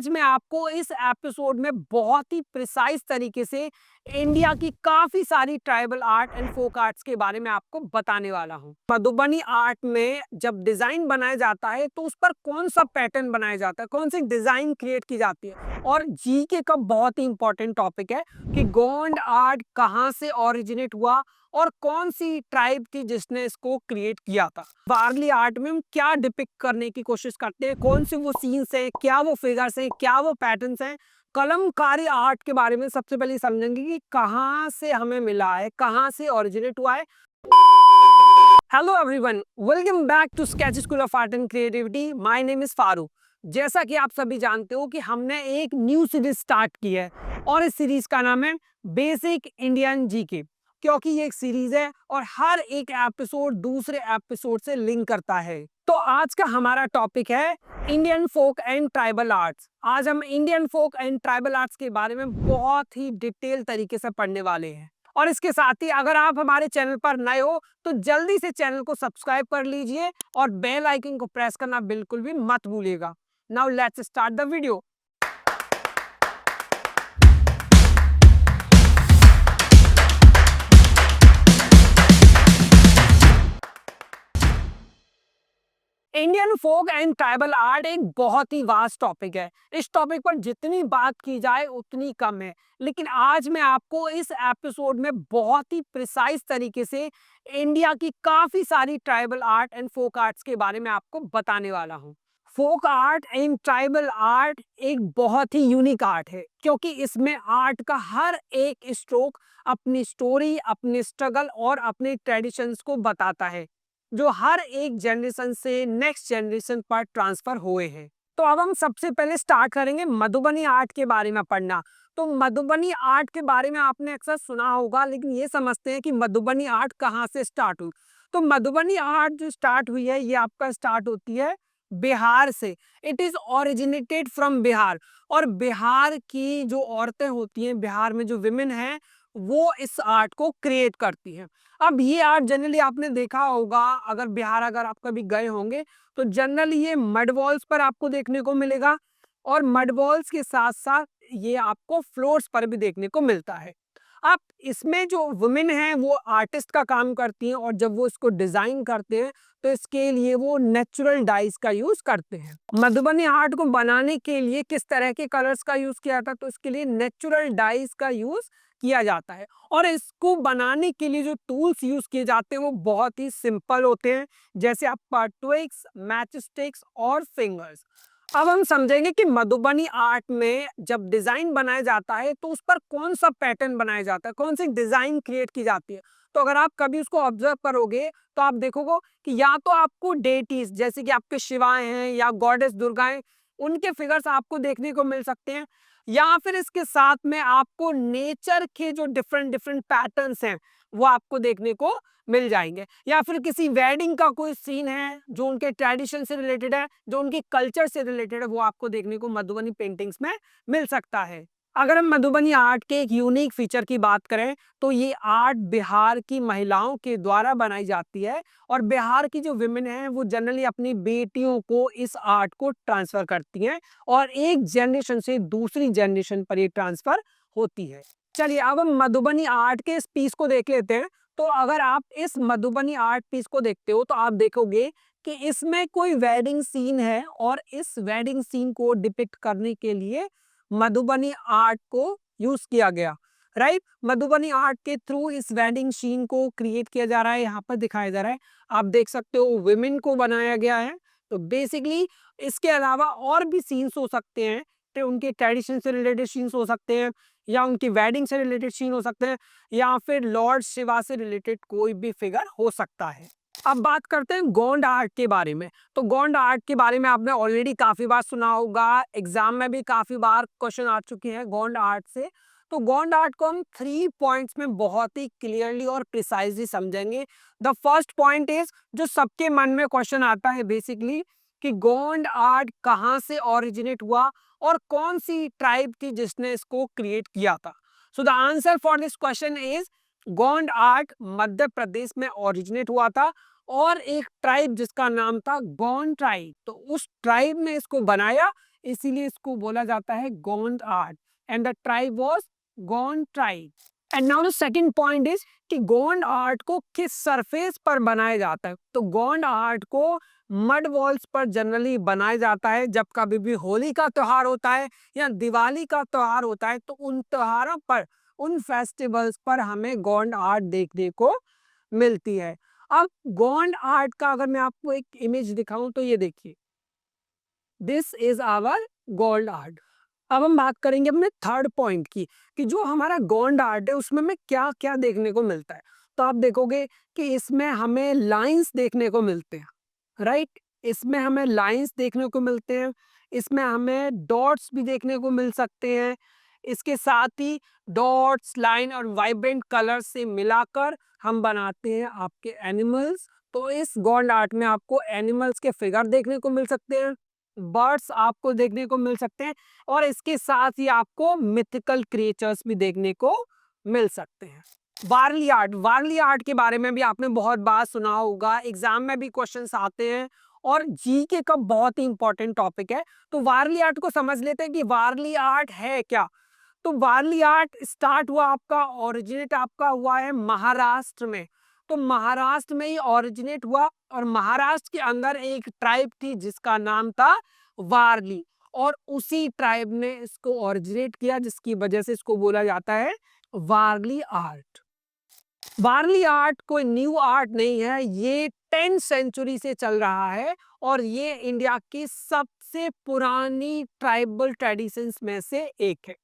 आज मैं आपको इस एपिसोड में बहुत ही प्रिसाइज तरीके से इंडिया की काफी सारी tribal art and folk arts के बारे में आपको बताने वाला हूँ। मधुबनी आर्ट में जब डिजाइन बनाया जाता है तो उस पर कौन सा पैटर्न बनाया जाता है, कौन सी डिजाइन क्रिएट की जाती है, और जीके का बहुत ही इंपॉर्टेंट टॉपिक है कि गोंड आर्ट कहाँ से ओरिजिनेट हुआ और कौन सी ट्राइब थी जिसने इसको क्रिएट किया था। वारली आर्ट में हम क्या डिपिक्ट करने की कोशिश करते हैं, कौन से वो सीन्स हैं, क्या वो फिगर्स हैं, क्या वो पैटर्न्स हैं। कलमकारी आर्ट के बारे में सबसे पहले समझेंगे कि कहाँ से हमें मिला है, कहाँ से ओरिजिनेट हुआ है। Hello everyone, welcome back to sketch school of art and creativity. My name is Farooq. जैसा कि आप सभी जानते हो कि हमने एक न्यू सीरीज स्टार्ट की है और इस सीरीज का नाम है बेसिक इंडियन जीके, क्योंकि ये एक सीरीज है और हर एक एपिसोड दूसरे एपिसोड से लिंक करता है। तो आज का हमारा टॉपिक है Indian folk and tribal arts. आज हम Indian folk and tribal arts के बारे में बहुत ही डिटेल तरीके से पढ़ने वाले हैं। और इसके साथ ही अगर आप हमारे चैनल पर नए हो तो जल्दी से चैनल को सब्सक्राइब कर लीजिए और बेल आइकन को प्रेस करना बिल्कुल भी मत भूलिएगा। Now let's start the video. Indian folk and tribal art एक बहुत ही वास्ट टॉपिक है। इस टॉपिक पर जितनी बात की जाए उतनी कम है, लेकिन आज मैं आपको इस एपिसोड में बहुत ही प्रिसाइज तरीके से इंडिया की काफी सारी tribal art and folk arts के बारे में आपको बताने वाला हूँ। Folk art and tribal art एक बहुत ही यूनिक आर्ट है, क्योंकि इसमें आर्ट का हर एक स्ट्रोक अपनी स्टोरी, अपने स्ट्रगल और अपने ट्रेडिशंस को बताता है, जो हर एक जनरेशन से नेक्स्ट जनरेशन पर ट्रांसफर हुए हैं। तो अब हम सबसे पहले स्टार्ट करेंगे मधुबनी आर्ट के बारे में पढ़ना। तो मधुबनी आर्ट के बारे में आपने अक्सर सुना होगा, लेकिन ये समझते हैं कि मधुबनी आर्ट कहाँ से स्टार्ट हुई। तो मधुबनी आर्ट जो स्टार्ट हुई है, ये आपका स्टार्ट होती है बिहार से। It is originated from Bihar. और बिहार की जो औरतें होती हैं, बिहार में जो विमेन हैं, वो इस आर्ट को क्रिएट करती हैं। अब ये आर्ट जनरली आपने देखा होगा, अगर बिहार अगर आप कभी गए होंगे तो जनरली ये मड वॉल्स पर आपको देखने को मिलेगा, और मड वॉल्स के साथ साथ ये आपको फ्लोर्स पर भी देखने को मिलता है। अब इसमें जो वुमेन है वो आर्टिस्ट का काम करती हैं, और जब वो इसको डिजाइन करते हैं तो इसके लिए वो नेचुरल डाइज का यूज करते हैं। मधुबनी आर्ट को बनाने के लिए किस तरह के कलर्स का यूज किया था, तो इसके लिए नेचुरल डाइज का यूज किया जाता है। और इसको बनाने के लिए जो टूल्स यूज किए जाते हैं वो बहुत ही सिंपल होते हैं, जैसे आपका ट्विक्स, मैच स्टिक्स और फिंगर्स। अब हम समझेंगे कि मधुबनी आर्ट में जब डिजाइन बनाया जाता है तो उस पर कौन सा पैटर्न बनाया जाता है, कौन सी डिजाइन क्रिएट की जाती है। तो अगर आप कभी उसको ऑब्जर्व करोगे तो आप देखोगे कि या तो आपको डेटीज जैसे कि आपके शिवाएं हैं या गॉडेस दुर्गाएं, उनके फिगर्स आपको देखने को मिल सकते हैं, या फिर इसके साथ में आपको नेचर के जो डिफरेंट डिफरेंट पैटर्न्स हैं वो आपको देखने को मिल जाएंगे, या फिर किसी वेडिंग का कोई सीन है जो उनके ट्रेडिशन से रिलेटेड है, जो उनके कल्चर से रिलेटेड है, वो आपको देखने को मधुबनी पेंटिंग्स में मिल सकता है। अगर हम मधुबनी आर्ट के एक यूनिक फीचर की बात करें तो ये आर्ट बिहार की महिलाओं के द्वारा बनाई जाती है, और बिहार की जो विमेन हैं वो जनरली अपनी बेटियों को इस आर्ट को ट्रांसफर करती हैं, और एक जनरेशन से दूसरी जनरेशन पर ये ट्रांसफर होती है। चलिए अब हम मधुबनी आर्ट के इस पीस को देख लेते हैं। तो अगर आप इस मधुबनी आर्ट पीस को देखते हो तो आप देखोगे कि इसमें कोई वेडिंग सीन है, और इस वेडिंग सीन को डिपिक्ट करने के लिए मधुबनी आर्ट को यूज किया गया। राइट, मधुबनी आर्ट के थ्रू इस वेडिंग सीन को क्रिएट किया जा रहा है, यहाँ पर दिखाया जा रहा है। आप देख सकते हो विमेन को बनाया गया है। तो बेसिकली इसके अलावा और भी सीन्स हो सकते हैं, तो उनके ट्रेडिशन से रिलेटेड सीन्स हो सकते हैं, या उनकी वेडिंग से रिलेटेड सीन हो सकते हैं, या फिर लॉर्ड शिवा से रिलेटेड कोई भी फिगर हो सकता है। अब बात करते हैं गोंड आर्ट के बारे में। तो गोंड आर्ट के बारे में आपने ऑलरेडी काफी बार सुना होगा, एग्जाम में भी काफी बार क्वेश्चन आ चुके हैं गोंड आर्ट से। तो गोंड आर्ट को हम 3 पॉइंट्स में बहुत ही क्लियरली और प्रिसाइजली समझेंगे। द फर्स्ट पॉइंट इज, जो सबके मन में क्वेश्चन आता है बेसिकली, कि गोंड आर्ट कहाँ से ओरिजिनेट हुआ और कौन सी ट्राइब थी जिसने इसको क्रिएट किया था। So the answer for this question is, Gond art Madhya Pradesh में ओरिजिनेट हुआ था, और एक ट्राइब जिसका नाम था गोंड ट्राइब, तो उस ट्राइब ने इसको बनाया। इसीलिए इसको बोला जाता है Gond art and the tribe was Gond tribe. And now the second point is कि गोंड आर्ट को किस सरफेस पर बनाया जाता है। तो गोंड आर्ट को मड वॉल्स पर जनरली बनाया जाता है। जब कभी भी होली का त्योहार होता है या दिवाली का त्योहार होता है तो उन त्योहारों पर, उन फेस्टिवल्स पर हमें गोंड आर्ट देखने को मिलती है। अब गोंड आर्ट का अगर मैं आपको एक इमेज दिखाऊं तो ये देखिए, this is our Gond art. अब हम बात करेंगे अपने थर्ड पॉइंट की कि जो हमारा गोंड आर्ट है उसमें हमें क्या क्या देखने को मिलता है। तो आप देखोगे कि इसमें हमें लाइंस देखने को मिलते हैं, राइट। इसमें हमें लाइंस देखने को मिलते हैं, इसमें हमें डॉट्स भी देखने को मिल सकते हैं। इसके साथ ही डॉट्स, लाइन और वाइब्रेंट कलर से मिलाकर हम बनाते हैं आपके एनिमल्स। तो इस गोंड आर्ट में आपको एनिमल्स के फिगर देखने को मिल सकते हैं, बर्ड्स आपको देखने को मिल सकते हैं और इसके साथ ही आपको मिथिकल क्रिएचर्स भी देखने को मिल सकते हैं। वारली आर्ट, वारली आर्ट के बारे में भी आपने बहुत बार सुना होगा, एग्जाम में भी क्वेश्चंस आते हैं और जीके का बहुत ही इंपॉर्टेंट टॉपिक है। तो वारली आर्ट को समझ लेते हैं कि वारली आर्ट है क्या। तो वारली आर्ट स्टार्ट हुआ आपका, ओरिजिनेट आपका हुआ है महाराष्ट्र में। तो महाराष्ट्र में ही ओरिजिनेट हुआ और महाराष्ट्र के अंदर एक ट्राइब थी जिसका नाम था वारली और उसी ट्राइब ने इसको ओरिजिनेट किया जिसकी वजह से इसको बोला जाता है वारली आर्ट। वारली आर्ट कोई न्यू आर्ट नहीं है, ये 10th सेंचुरी से चल रहा है और ये इंडिया की सबसे पुरानी ट्राइबल ट्रेडिशंस में से एक है।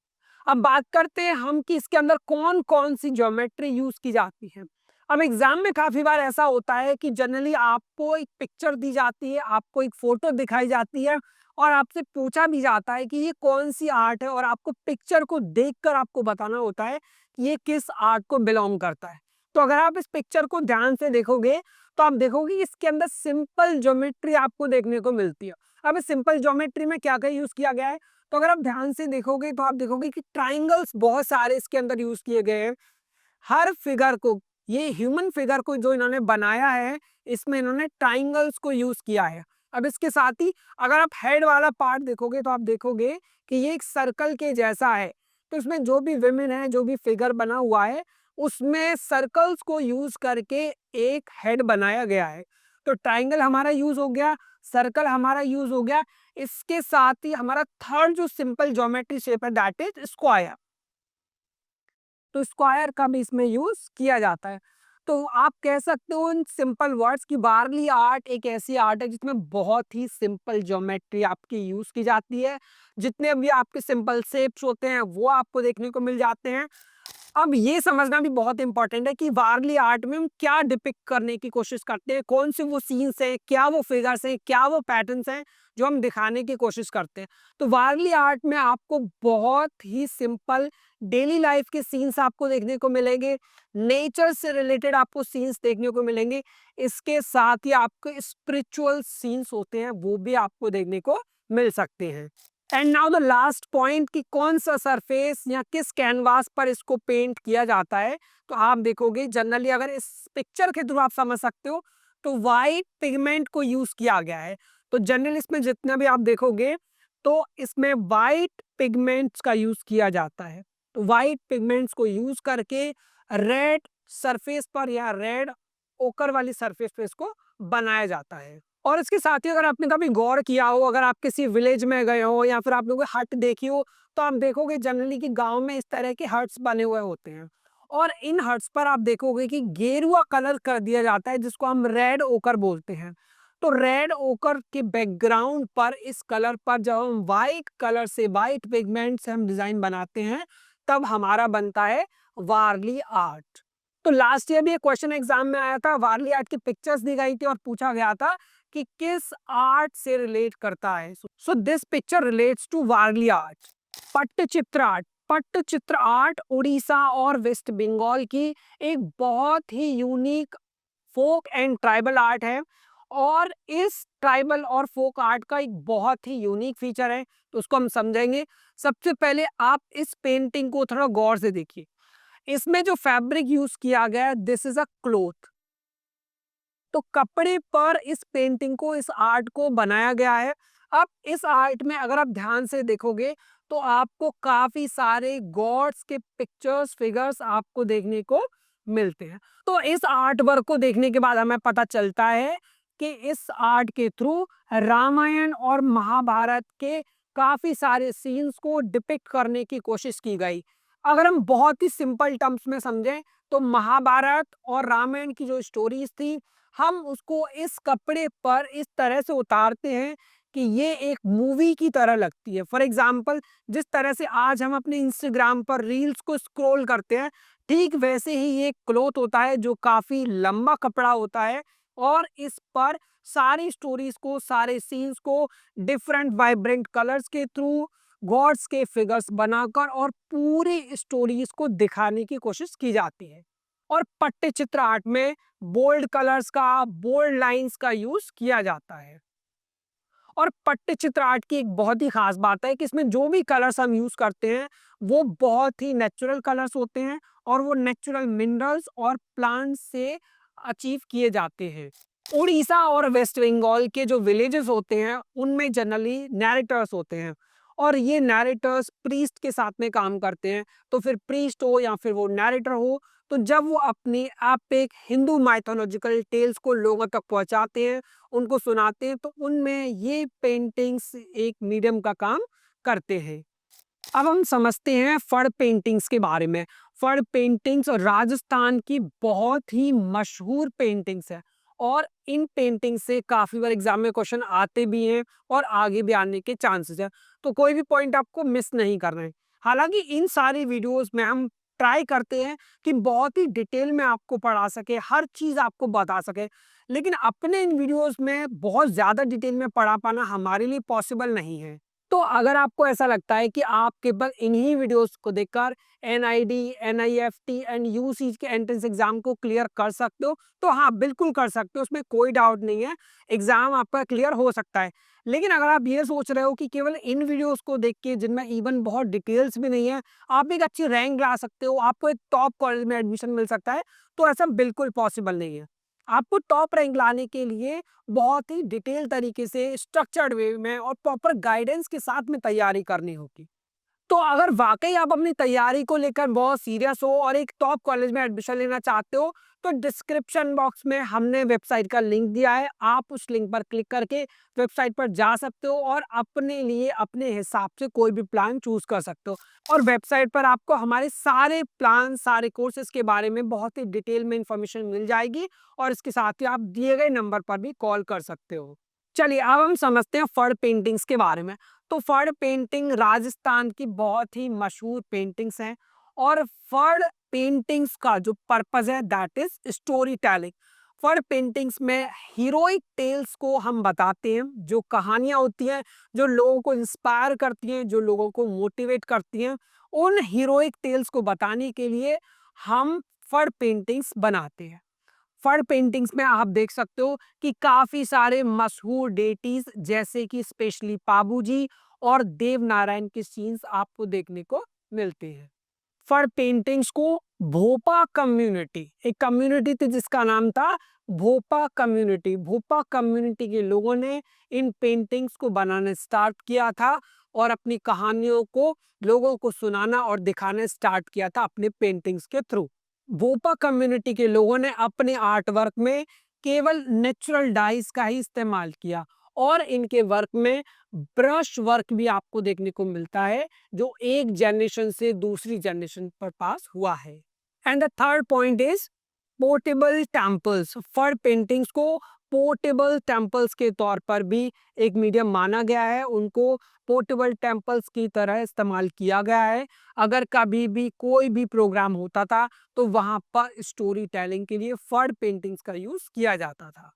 अब बात करते हैं हम कि इसके अंदर कौन कौन सी ज्योमेट्री यूज की जाती है। अब एग्जाम में काफी बार ऐसा होता है कि जनरली आपको एक पिक्चर दी जाती है, आपको एक फोटो दिखाई जाती है और आपसे पूछा भी जाता है कि ये कौन सी आर्ट है और आपको पिक्चर को देखकर आपको बताना होता है कि ये किस आर्ट को बिलोंग करता है। तो अगर आप इस पिक्चर को ध्यान से देखोगे तो आप देखोगे कि इसके अंदर सिंपल ज्योमेट्री आपको देखने को मिलती है। अब इस सिंपल ज्योमेट्री में क्या क्या यूज किया गया है, तो अगर आप ध्यान से देखोगे तो आप देखोगे कि ट्राइंगल्स बहुत सारे इसके अंदर यूज किए गए हैं। हर फिगर को, ये ह्यूमन फिगर को जो इन्होंने बनाया है इसमें इन्होंने ट्राइंगल्स को यूज किया है। अब इसके साथ ही अगर आप हेड वाला पार्ट देखोगे तो आप देखोगे कि ये एक सर्कल के जैसा है। तो इसमें जो भी विमेन है, जो भी फिगर बना हुआ है उसमें सर्कल्स को यूज करके एक हेड बनाया गया है। तो ट्राइंगल हमारा यूज हो गया, सर्कल हमारा यूज हो गया। इसके साथ ही हमारा थर्ड जो सिंपल ज्योमेट्री शेप है दैट इज स्क्वायर। तो स्क्वायर का भी इसमें यूज किया जाता है। तो आप कह सकते हो इन सिंपल वर्ड्स की वारली आर्ट एक ऐसी आर्ट है जिसमें बहुत ही सिंपल ज्योमेट्री आपकी यूज की जाती है। जितने भी आपके सिंपल शेप्स होते हैं वो आपको देखने को मिल जाते हैं। अब ये समझना भी बहुत इंपॉर्टेंट है कि वारली आर्ट में हम क्या डिपिक्ट करने की कोशिश करते हैं, कौन से वो सीन्स हैं, क्या वो फिगर्स हैं, क्या वो पैटर्न्स हैं जो हम दिखाने की कोशिश करते हैं। तो वारली आर्ट में आपको बहुत ही सिंपल डेली लाइफ के सीन्स आपको देखने को मिलेंगे, नेचर से रिलेटेड आपको सीन्स देखने को मिलेंगे। इसके साथ ही आपको स्पिरिचुअल सीन्स होते हैं वो भी आपको देखने को मिल सकते हैं। And now the last point कि कौन सा सरफेस या किस कैनवास पर इसको पेंट किया जाता है। तो आप देखोगे जनरली अगर इस पिक्चर के थ्रू आप समझ सकते हो तो वाइट पिगमेंट को यूज किया गया है। तो जनरली इसमें जितना भी आप देखोगे तो इसमें वाइट पिगमेंट्स का यूज किया जाता है। तो वाइट पिगमेंट्स को यूज करके रेड सरफेस पर या रेड ओकर वाली सरफेस पे इसको बनाया जाता है। और इसके साथ ही अगर आपने कभी गौर किया हो, अगर आप किसी विलेज में गए हो या फिर आपने कोई हट देखी हो तो आप देखोगे जनरली कि गांव में इस तरह के हट्स बने हुए होते हैं और इन हट्स पर आप देखोगे कि गेरुआ कलर कर दिया जाता है जिसको हम रेड ओकर बोलते हैं। तो रेड ओकर के बैकग्राउंड पर इस कलर पर जब हम वाइट कलर से, वाइट पिगमेंट से हम डिजाइन बनाते हैं तब हमारा बनता है वारली आर्ट। तो लास्ट ईयर भी एक क्वेश्चन एग्जाम में आया था, वारली आर्ट की पिक्चर्स दी गई थी और पूछा गया था कि किस आर्ट से रिलेट करता है। So this picture relates to Warli art. Pattachitra art, Pattachitra art Orissa और वेस्ट बंगाल की एक बहुत ही unique folk and tribal art है और इस ट्राइबल और फोक आर्ट का एक बहुत ही यूनिक फीचर है तो उसको हम समझेंगे। सबसे पहले आप इस पेंटिंग को थोड़ा गौर से देखिए। इसमें जो फैब्रिक यूज किया गया है दिस इज अ क्लोथ। तो कपड़े पर इस पेंटिंग को, इस आर्ट को बनाया गया है। अब इस आर्ट में अगर आप ध्यान से देखोगे तो आपको काफी सारे गॉड्स के पिक्चर्स फिगर्स आपको देखने को मिलते हैं। तो इस आर्ट वर्क को देखने के बाद हमें पता चलता है कि इस आर्ट के थ्रू रामायण और महाभारत के काफी सारे सीन्स को डिपिक्ट करने की कोशिश की गई। अगर हम बहुत ही सिंपल टर्म्स में समझें तो महाभारत और रामायण की जो स्टोरीज थी, हम उसको इस कपड़े पर इस तरह से उतारते हैं कि ये एक मूवी की तरह लगती है। फॉर एग्जाम्पल, जिस तरह से आज हम अपने इंस्टाग्राम पर रील्स को स्क्रॉल करते हैं, ठीक वैसे ही ये क्लॉथ होता है जो काफी लंबा कपड़ा होता है और इस पर सारी स्टोरीज को, सारे सीन्स को डिफरेंट वाइब्रेंट कलर्स के थ्रू गॉड्स के फिगर्स बनाकर और पूरी स्टोरीज को दिखाने की कोशिश की जाती है। और पट्टचित्र आर्ट में बोल्ड कलर्स का, बोल्ड लाइंस का यूज किया जाता है। और पट्टचित्र आर्ट की एक बहुत ही खास बात है कि इसमें जो भी कलर्स हम यूज करते हैं वो बहुत ही नेचुरल कलर्स होते हैं और वो नेचुरल मिनरल्स और प्लांट्स से अचीव किए जाते हैं। उड़ीसा और वेस्ट बंगाल के जो विलेजेस होते हैं उनमें जनरली नैरेटर्स होते हैं और ये नैरेटर्स प्रीस्ट के साथ में काम करते हैं। तो फिर प्रीस्ट हो या फिर वो नैरेटर हो, तो जब वो अपनी एपिक हिंदू माइथोलॉजिकल टेल्स को लोगों तक पहुंचाते हैं, उनको सुनाते हैं, तो उनमें ये पेंटिंग्स एक मीडियम का काम करते हैं। अब हम समझते हैं फड़ पेंटिंग्स के बारे में। फड़ पेंटिंग्स और राजस्थान की बहुत ही मशहूर पेंटिंग्स है और इन पेंटिंग से काफी बार एग्जाम में क्वेश्चन आते भी हैं और आगे भी आने के चांसेस है। तो कोई भी पॉइंट आपको मिस नहीं करना है। हालांकि इन सारी वीडियोस में हम ट्राई करते हैं कि बहुत ही डिटेल में आपको पढ़ा सके, हर चीज आपको बता सके, लेकिन अपने इन वीडियोस में बहुत ज्यादा डिटेल में पढ़ा पाना हमारे लिए पॉसिबल नहीं है। तो अगर आपको ऐसा लगता है कि आप केवल इन्हीं वीडियोस को देखकर एनआईडी, एनआईएफटी एंड यूसी के एंट्रेंस एग्जाम को क्लियर कर सकते हो, तो हाँ बिल्कुल कर सकते हो, उसमें कोई डाउट नहीं है, एग्जाम आपका क्लियर हो सकता है। लेकिन अगर आप ये सोच रहे हो कि केवल इन वीडियोस को देख के, जिनमें इवन बहुत डिटेल्स भी नहीं है, आप एक अच्छी रैंक ला सकते हो, आपको एक टॉप कॉलेज में एडमिशन मिल सकता है, तो ऐसा बिल्कुल पॉसिबल नहीं है। आपको टॉप रैंक लाने के लिए बहुत ही डिटेल तरीके से, स्ट्रक्चर्ड वे में और प्रॉपर गाइडेंस के साथ में तैयारी करनी होगी। तो अगर वाकई आप अपनी तैयारी को लेकर बहुत सीरियस हो और एक टॉप कॉलेज में एडमिशन लेना चाहते हो, तो डिस्क्रिप्शन बॉक्स में हमने वेबसाइट का लिंक दिया है, आप उस लिंक पर क्लिक करके वेबसाइट पर जा सकते हो और अपने लिए अपने हिसाब से कोई भी प्लान चूज कर सकते हो। और वेबसाइट पर आपको हमारे सारे प्लान, सारे कोर्सेज के बारे में बहुत ही डिटेल में इंफॉर्मेशन मिल जाएगी और इसके साथ ही आप दिए गए नंबर पर भी कॉल कर सकते हो। चलिए अब हम समझते हैं फड़ पेंटिंग्स के बारे में। तो फड़ पेंटिंग राजस्थान की बहुत ही मशहूर पेंटिंग्स हैं और फड़ पेंटिंग्स का जो पर्पस है दैट इज स्टोरी टेलिंग। फड़ पेंटिंग्स में हीरोइक टेल्स को हम बताते हैं, जो कहानियां होती हैं जो लोगों को इंस्पायर करती हैं, जो लोगों को मोटिवेट करती हैं, उन हीरोइक टेल्स को बताने के लिए हम फड़ पेंटिंग्स बनाते हैं। फड़ पेंटिंग्स में आप देख सकते हो कि काफी सारे मशहूर डेटीज जैसे कि स्पेशली पाबू जी और देव नारायण के सीन्स आपको देखने को मिलते हैं। फड़ पेंटिंग्स को भोपा कम्युनिटी, एक कम्युनिटी थी जिसका नाम था भोपा कम्युनिटी, भोपा कम्युनिटी के लोगों ने इन पेंटिंग्स को बनाना स्टार्ट किया था और अपनी कहानियों को लोगों को सुनाना और दिखाना स्टार्ट किया था अपने पेंटिंग्स के थ्रू। भोपा कम्युनिटी के लोगों ने अपने आर्ट वर्क में केवल नेचुरल डाइस का ही इस्तेमाल किया और इनके वर्क में ब्रश वर्क भी आपको देखने को मिलता है, जो एक जनरेशन से दूसरी जनरेशन पर पास हुआ है। And the third point is portable temples. फड़ पेंटिंग्स को पोर्टेबल टेम्पल्स के तौर पर भी एक मीडियम माना गया है, उनको पोर्टेबल टेम्पल्स की तरह इस्तेमाल किया गया है। अगर कभी भी कोई भी प्रोग्राम होता था तो वहां पर स्टोरी टेलिंग के लिए फड़ पेंटिंग्स का यूज किया जाता था।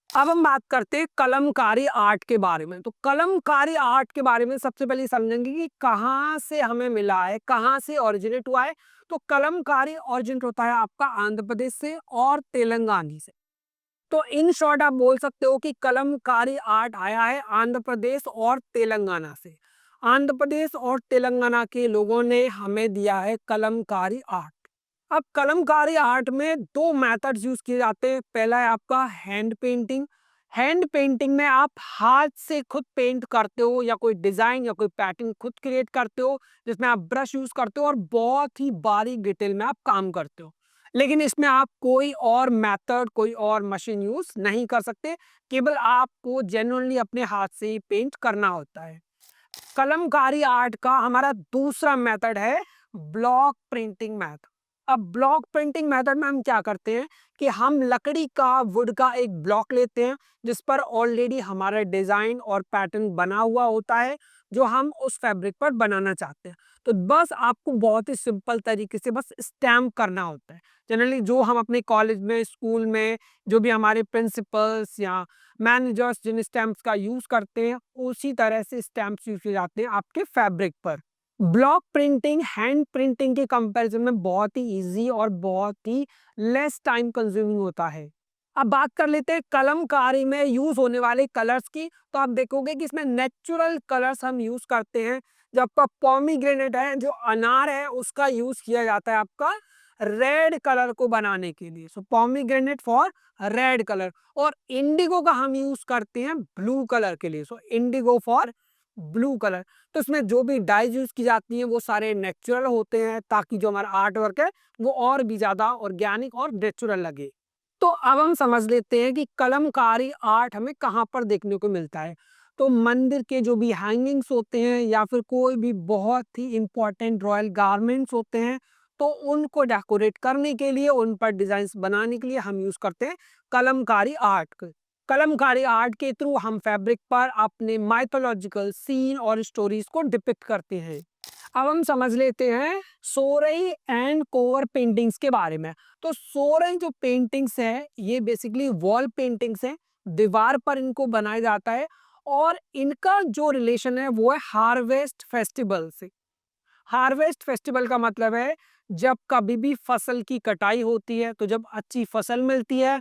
अब हम बात करते हैं कलमकारी आर्ट के बारे में। तो कलमकारी आर्ट के बारे में सबसे पहले समझेंगे कि कहाँ से हमें मिला है, कहाँ से ओरिजिनेट हुआ है। तो कलमकारी ओरिजिनेट होता है आपका आंध्र प्रदेश से और तेलंगाना से। तो इन शॉर्ट आप बोल सकते हो कि कलमकारी आर्ट आया है आंध्र प्रदेश और तेलंगाना से। आंध्र प्रदेश और तेलंगाना के लोगों ने हमें दिया है कलमकारी आर्ट। अब कलमकारी आर्ट में दो मेथड्स यूज किए जाते हैं। पहला है आपका हैंड पेंटिंग। हैंड पेंटिंग में आप हाथ से खुद पेंट करते हो या कोई डिजाइन या कोई पैटर्न खुद क्रिएट करते हो, जिसमें आप ब्रश यूज करते हो और बहुत ही बारीक डिटेल में आप काम करते हो। लेकिन इसमें आप कोई और मेथड, कोई और मशीन यूज नहीं कर सकते, केवल आपको जेन्युइनली अपने हाथ से ही पेंट करना होता है। कलमकारी आर्ट का हमारा दूसरा मेथड है ब्लॉक प्रिंटिंग मेथड। अब ब्लॉक प्रिंटिंग मेथड में हम क्या करते हैं कि हम लकड़ी का, वुड का एक ब्लॉक लेते हैं जिस पर ऑलरेडी हमारा डिजाइन और पैटर्न बना हुआ होता है, जो हम उस फैब्रिक पर बनाना चाहते हैं। तो बस आपको बहुत ही सिंपल तरीके से बस स्टैम्प करना होता है। जनरली जो हम अपने कॉलेज में, स्कूल में, जो भी हमारे प्रिंसिपल्स या मैनेजर्स जिन स्टैम्प्स का यूज करते हैं, उसी तरह से स्टैम्प्स यूज किए जाते हैं आपके फैब्रिक पर। ब्लॉक प्रिंटिंग हैंड प्रिंटिंग के कंपैरिजन में बहुत ही इजी और बहुत ही लेस टाइम कंज्यूमिंग होता है। अब बात कर लेते हैं कलमकारी में यूज होने वाले कलर्स की। तो आप देखोगे कि इसमें नेचुरल कलर्स हम यूज करते हैं। जो आपका पॉमीग्रेनेट है, जो अनार है, उसका यूज किया जाता है आपका रेड कलर को बनाने के लिए। सो पॉमीग्रेनेट फॉर रेड कलर। और इंडिगो का हम यूज करते हैं ब्लू कलर के लिए। सो इंडिगो फॉर ब्लू कलर। तो इसमें जो भी डाइज यूज की जाती हैं वो सारे नेचुरल होते हैं, ताकि जो हमारा आर्ट वर्क है वो और भी ज्यादा ऑर्गेनिक और नेचुरल लगे। तो अब हम समझ लेते हैं कि कलमकारी आर्ट हमें कहाँ पर देखने को मिलता है। तो मंदिर के जो भी हैंगिंग्स होते हैं या फिर कोई भी बहुत ही इंपॉर्टेंट रॉयल गारमेंट्स होते हैं, तो उनको डेकोरेट करने के लिए, उन पर डिजाइन बनाने के लिए हम यूज करते हैं कलमकारी आर्ट। कलमकारी आर्ट के थ्रू हम फैब्रिक पर अपने माइथोलॉजिकल सीन और स्टोरीज को डिपिक्ट करते हैं। अब हम समझ लेते हैं सोरई एंड कोवर पेंटिंग्स के बारे में। तो सोरई जो पेंटिंग्स है, ये बेसिकली वॉल पेंटिंग्स है, दीवार पर इनको बनाया जाता है। और इनका जो रिलेशन है वो है हार्वेस्ट फेस्टिवल से। हार्वेस्ट फेस्टिवल का मतलब है जब कभी भी फसल की कटाई होती है, तो जब अच्छी फसल मिलती है,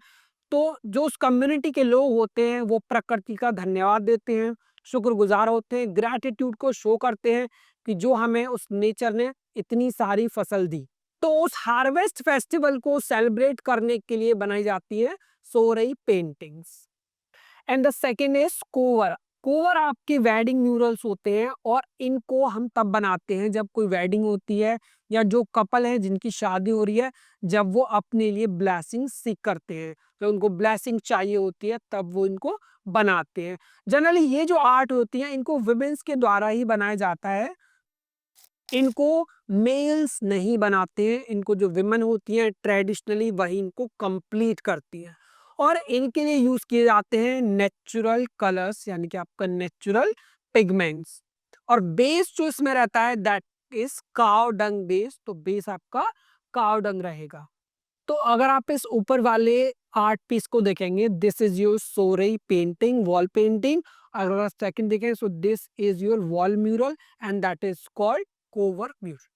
तो जो उस कम्युनिटी के लोग होते हैं वो प्रकृति का धन्यवाद देते हैं, शुक्रगुजार होते हैं, ग्रैटिट्यूड को शो करते हैं कि जो हमें उस नेचर ने इतनी सारी फसल दी। तो उस हार्वेस्ट फेस्टिवल को सेलिब्रेट करने के लिए बनाई जाती है Sohrai paintings. And the second is Khovar. Khovar आपके वेडिंग म्यूरल्स होते हैं और इनको हम तब बनाते हैं जब कोई वेडिंग होती है या जो कपल है जिनकी शादी हो रही है, जब वो अपने लिए ब्लेसिंग सीख करते हैं, जब उनको ब्लेसिंग चाहिए होती है तब वो इनको बनाते हैं। जनरली ये जो आर्ट होती है इनको विमेंस के द्वारा ही बनाया जाता है, इनको मेल्स नहीं बनाते हैं। इनको जो विमेन होती हैं ट्रेडिशनली वही इनको कंप्लीट करती हैं। और इनके लिए यूज किए जाते हैं नेचुरल कलर्स, यानी कि आपका नेचुरल पिगमेंट्स। और बेस जो इसमें रहता है दैट इज काव डंग बेस। तो बेस आपका काव डंग रहेगा। तो अगर आप इस ऊपर वाले आर्ट पीस को देखेंगे, this is your Sohrai painting, wall painting. अगर आप सेकंड देखें, so this is your wall mural and that is called Khovar mural.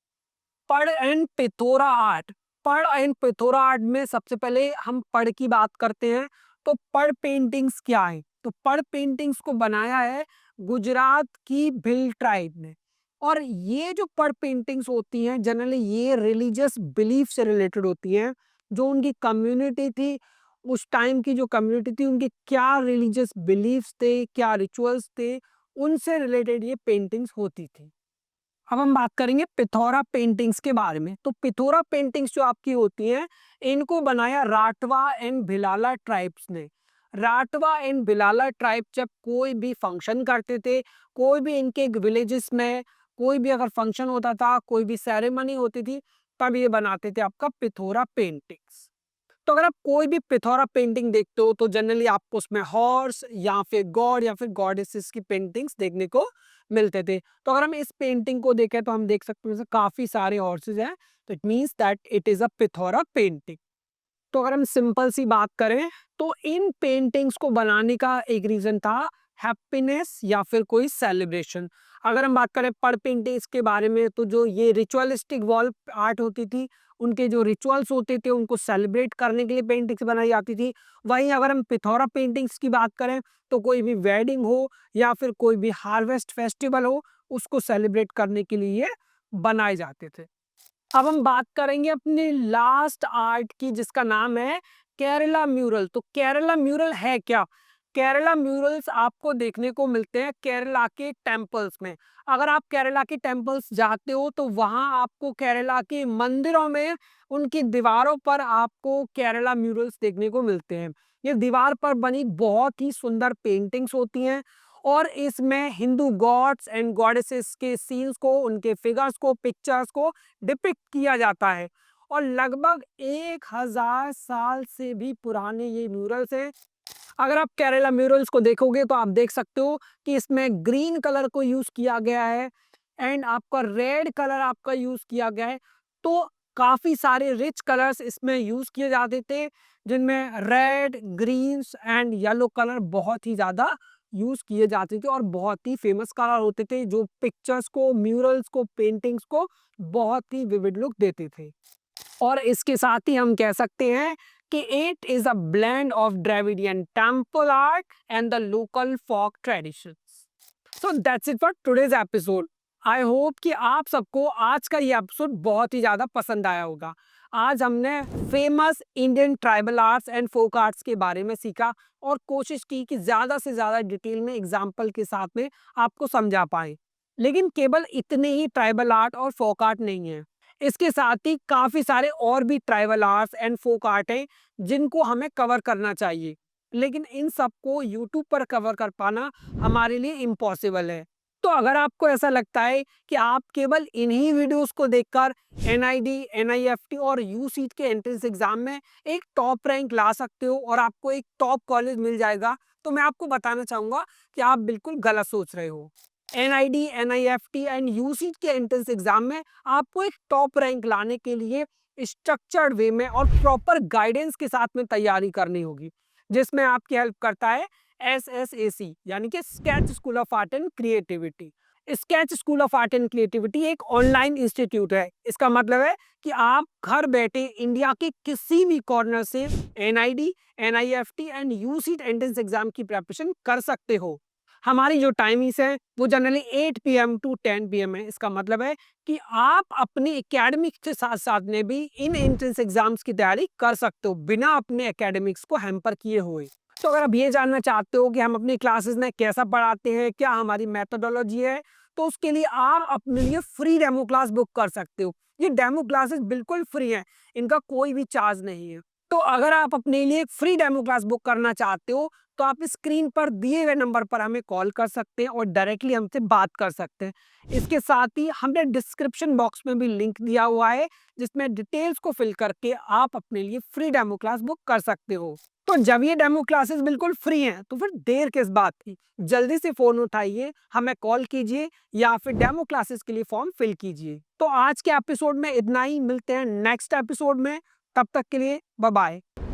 Phad and Pithora art. Phad and Pithora art में सबसे पहले हम पड़ की बात करते हैं। तो पड़ पेंटिंग्स क्या है? तो पड़ पेंटिंग्स को बनाया है गुजरात की भिल ट्राइब ने। और ये जो पड़ पेंटिंग्स होती हैं जनरली ये रिलीजियस बिलीफ से रिलेटेड होती हैं। जो उनकी कम्युनिटी थी, उस टाइम की जो कम्युनिटी थी, उनके क्या रिलीजियस बिलीफ्स थे, क्या रिचुअल्स थे, उनसे रिलेटेड ये पेंटिंग्स होती थी। अब हम बात करेंगे पिथौरा पेंटिंग्स के बारे में। तो पिथौरा पेंटिंग्स जो आपकी होती हैं, इनको बनाया राठवा एंड भिलाला ट्राइब्स ने। राठवा एंड भिलाला ट्राइब जब कोई भी फंक्शन करते थे, कोई भी इनके विलेजेस में कोई भी अगर फंक्शन होता था, कोई भी सेरेमनी होती थी, तब ये बनाते थे आपका पिथौरा पेंटिंग्स। तो अगर आप कोई भी पिथौरा पेंटिंग देखते हो तो जनरली आपको उसमें हॉर्स या फिर गॉड या फिर गॉडेसेस की पेंटिंग्स देखने को मिलते थे। तो अगर हम इस पेंटिंग को देखें तो हम देख सकते हैं काफी सारे हॉर्सेस हैं। तो it means that it is a Pithora painting. तो अगर हम सिंपल सी बात करें तो इन पेंटिंग्स को बनाने का एक रीजन था हैप्पीनेस या फिर कोई सेलिब्रेशन। अगर हम बात करें पड़ पेंटिंग्स के बारे में, तो जो ये रिचुअलिस्टिक वॉल आर्ट होती थी, उनके जो रिचुअल्स होते थे उनको सेलिब्रेट करने के लिए पेंटिंग्स बनाई जाती थी। वहीं अगर हम पिथौरा पेंटिंग्स की बात करें तो कोई भी वेडिंग हो या फिर कोई भी हार्वेस्ट फेस्टिवल हो, उसको सेलिब्रेट करने के लिए बनाए जाते थे। अब हम बात करेंगे अपने लास्ट आर्ट की, जिसका नाम है केरला म्यूरल। तो केरला म्यूरल है क्या? केरला म्यूरल्स आपको देखने को मिलते हैं केरला के टेम्पल्स में। अगर आप केरला के टेम्पल्स जाते हो तो वहाँ आपको केरला के मंदिरों में उनकी दीवारों पर आपको केरला म्यूरल्स देखने को मिलते हैं। ये दीवार पर बनी बहुत ही सुंदर पेंटिंग्स होती हैं और इसमें हिंदू गॉड्स एंड गॉडेसेस के सीन्स को, उनके फिगर्स को, पिक्चर्स को डिपिक्ट किया जाता है। और लगभग 1000 साल से भी पुराने ये म्यूरल्स हैं। अगर आप केरला म्यूरल्स को देखोगे तो आप देख सकते हो कि इसमें ग्रीन कलर को यूज किया गया है एंड आपका रेड कलर आपका यूज किया गया है। तो काफी सारे रिच कलर्स इसमें यूज किए जाते थे, जिनमें red, greens and yellow colour बहुत ही ज्यादा यूज किए जाते थे और बहुत ही फेमस कलर होते थे, जो पिक्चर्स को, म्यूरल्स को, पेंटिंग्स को बहुत ही विविड लुक देते थे। और इसके साथ ही हम कह सकते हैं कि it is a blend of Dravidian temple art and the local folk traditions. So that's it for today's episode. I hope कि आप सबको आज का ये एपिसोड बहुत ही ज्यादा पसंद आया होगा। आज हमने famous Indian tribal arts and folk arts के बारे में सीखा और कोशिश की कि ज्यादा से ज्यादा डिटेल में एग्जाम्पल के साथ में आपको समझा पाए। लेकिन केवल इतने ही ट्राइबल आर्ट और फोक आर्ट नहीं है, इसके साथ ही काफी सारे और भी tribal arts and folk art हैं जिनको हमें कवर करना चाहिए, लेकिन इन सबको यूट्यूब पर कवर कर पाना हमारे लिए इम्पॉसिबल है। तो अगर आपको ऐसा लगता है कि आप केवल इन्हीं वीडियोस को देखकर एनआईडी, एनआईएफटी और यूसीट के एंट्रेंस एग्जाम में एक टॉप रैंक ला सकते हो और आपको एक टॉप कॉलेज मिल जाएगा, तो मैं आपको बताना चाहूंगा कि आप बिल्कुल गलत सोच रहे हो। एनआईडी, एनआईएफटी एंड यूसीट के एंट्रेंस एग्जाम में आपको एक टॉप रैंक लाने के लिए स्ट्रक्चर्ड वे में और प्रॉपर गाइडेंस के साथ में तैयारी करनी होगी, जिसमें आपकी हेल्प करता है एसएसएसी यानी कि sketch school of art and creativity. Sketch school of art and creativity एक ऑनलाइन इंस्टीट्यूट है। इसका मतलब है कि आप घर बैठे इंडिया के किसी भी कॉर्नर से NID, NIFT and UCEED entrance exam की प्रिपरेशन कर सकते हो। हमारी जो टाइमिंग्स है वो जनरली 8 PM टू 10 PM है। इसका मतलब है कि आप अपनी एकेडमिक्स के साथ साथ में भी इन एंट्रेंस एग्जाम्स की तैयारी कर सकते हो बिना अपने एकेडमिक्स को हैम्पर किए हुए। तो अगर आप ये जानना चाहते हो कि हम अपनी क्लासेस में कैसा पढ़ाते हैं, क्या हमारी मेथोडोलॉजी है, तो उसके लिए आप अपने लिए फ्री डेमो क्लास बुक कर सकते हो। ये डेमो क्लासेस बिल्कुल फ्री हैं, इनका कोई भी चार्ज नहीं है। तो अगर आप अपने लिए फ्री डेमो क्लास बुक करना चाहते हो तो आप स्क्रीन पर दिए हुए नंबर पर हमें कॉल कर सकते हैं और डायरेक्टली हमसे बात कर सकते हैं। इसके साथ ही हमने डिस्क्रिप्शन बॉक्स में भी लिंक दिया हुआ है, जिसमें डिटेल्स को फिल करके आप अपने लिए फ्री डेमो क्लास बुक कर सकते हो। तो जब ये डेमो क्लासेस बिल्कुल फ्री हैं, तो फिर देर किस बात की, जल्दी से फोन उठाइए, हमें कॉल कीजिए या फिर डेमो क्लासेस के लिए फॉर्म फिल कीजिए। तो आज के एपिसोड में इतना ही, मिलते हैं नेक्स्ट एपिसोड में। तब तक के लिए बाय बाय।